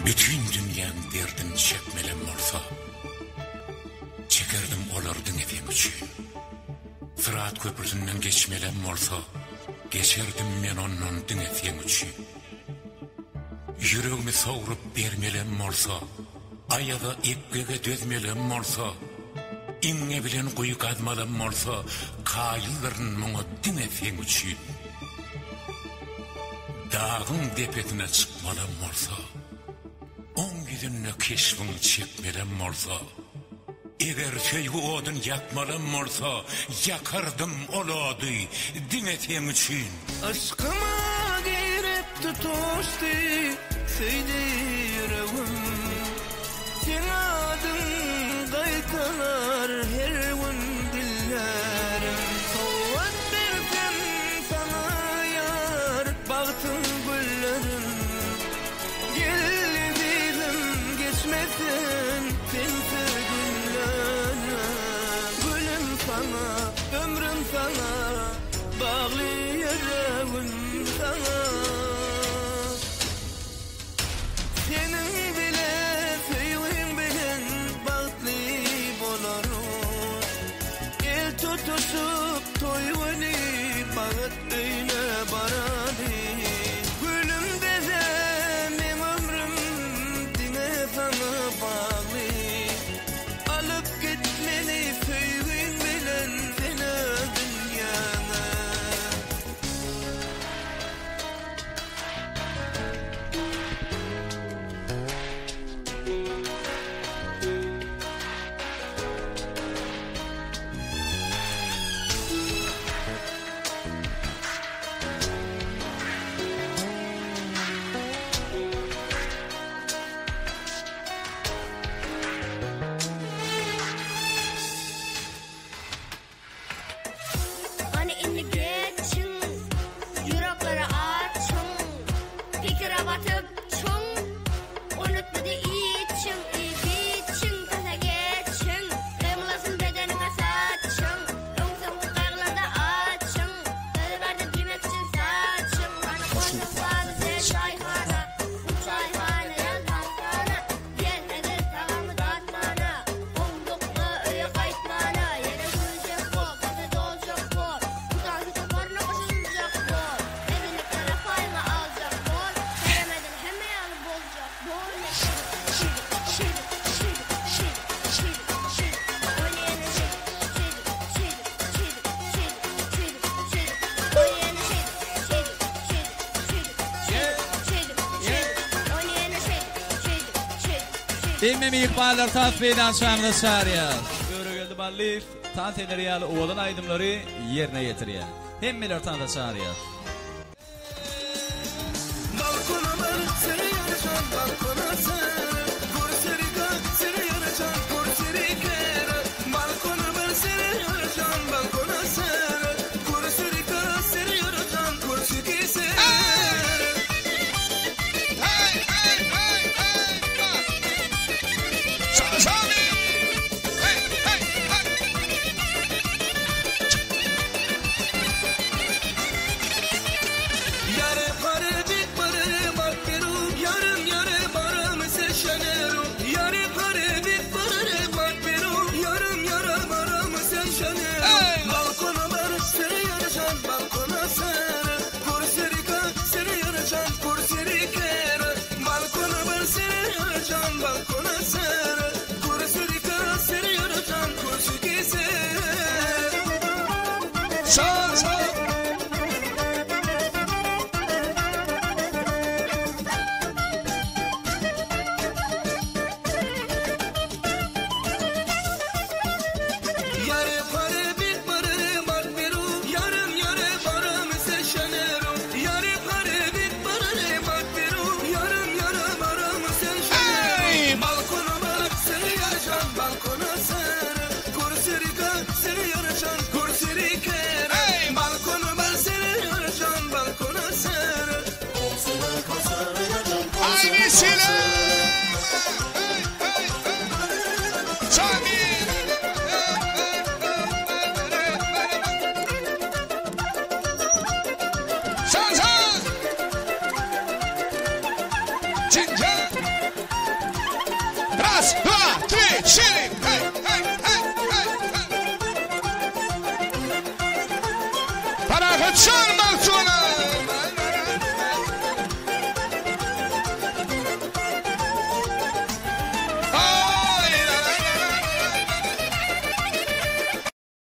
Bütün dünyanın derdini çekmelem olsa, çekerdim olardım efem üçün. Fırat köprüsünden geçmelem olsa, geçerdim men ondan din efem üçün. Yüreğimi soğurup vermelem olsa, ayağa ipkege dözmelem olsa, inne bilen kuyu kazmalem olsa, kayılların mına din efem üçün. Dağın depetine çıkmalem olsa, on yüzünle keşfin çekmelem olsa, eğer feygu odun yakmalem olsa, yakardım oladı din efem üçün. Aşkıma girip tutuştu seydi yüreğim, sen adın kaytalar her gün dillerim. Soğuk verdim sana yar baktın güllerin, gelli bizim geçmesin sensiz günlerim. Gülüm sana, ömrüm sana, bağlı yüreğim sana. Senin bile sevgin bilen bağlı bolarım. El tutuşup toyunu bağıt öyle baradı. Gülüm desem ömrüm dine sana bağlı. Alıp gitmeni sevgin bilen seni dünyana. Hani indi geçin, yüreklere açın, fikre batıp çın, unutmadı için, biçin, kasa geçin, kıyımlasın bedenine saçın, ömsün kaygılarda açın, tadı verdim yemek için saçın, hani koydu sadece çayhana, bu çayhana yaz hastana, gelmedi tamamı dağıtmana, umdukla öyle kayıtmana, yere gülecek bu, kasa dolacak bu, kutansı toparına koşulacak bu, evliliklere payını alacak bu, sevemedin hemen alıp olacak bu, Emmemi ikballer tasbihden şamlı çağırıyor. Görü geldi ballif, tant ederiyalı oğlan aydımları yerine getiriyor. Hemmeler tanta çağırıyor. Balkona ben seni yarışan balkona sen, kurseriga seni yarışan kurseriga. Balkona ben seni yarışan balkona sen, kurseriga seni yarışan kurseriga sen. Yare pare bit pare bakero, yarım yare baram seşanero. Yare pare bit pare bakero, yarım yare baram seşanero. Balkona ben seni yarışan balkona sen, kurseriga seni yarışan kurseriga. Balkona ben seni yarışan balkona sen, kurseriga seni yarışan kurseriga sen. Yare pare bit pare bakero, yarım yare baram seşanero. Yare pare bit pare bakero, yarım yare baram seşanero. Balkona bak seni yarışan balkona sen, kurseriga seni yarışan kurseriga. Balkona bak seni yarışan balkona sen, olsana kasara yarışan kurseriga. Ginger. Раз, два, три, четыре. Hey, hey, hey, hey, hey. Para Hudson Maltona.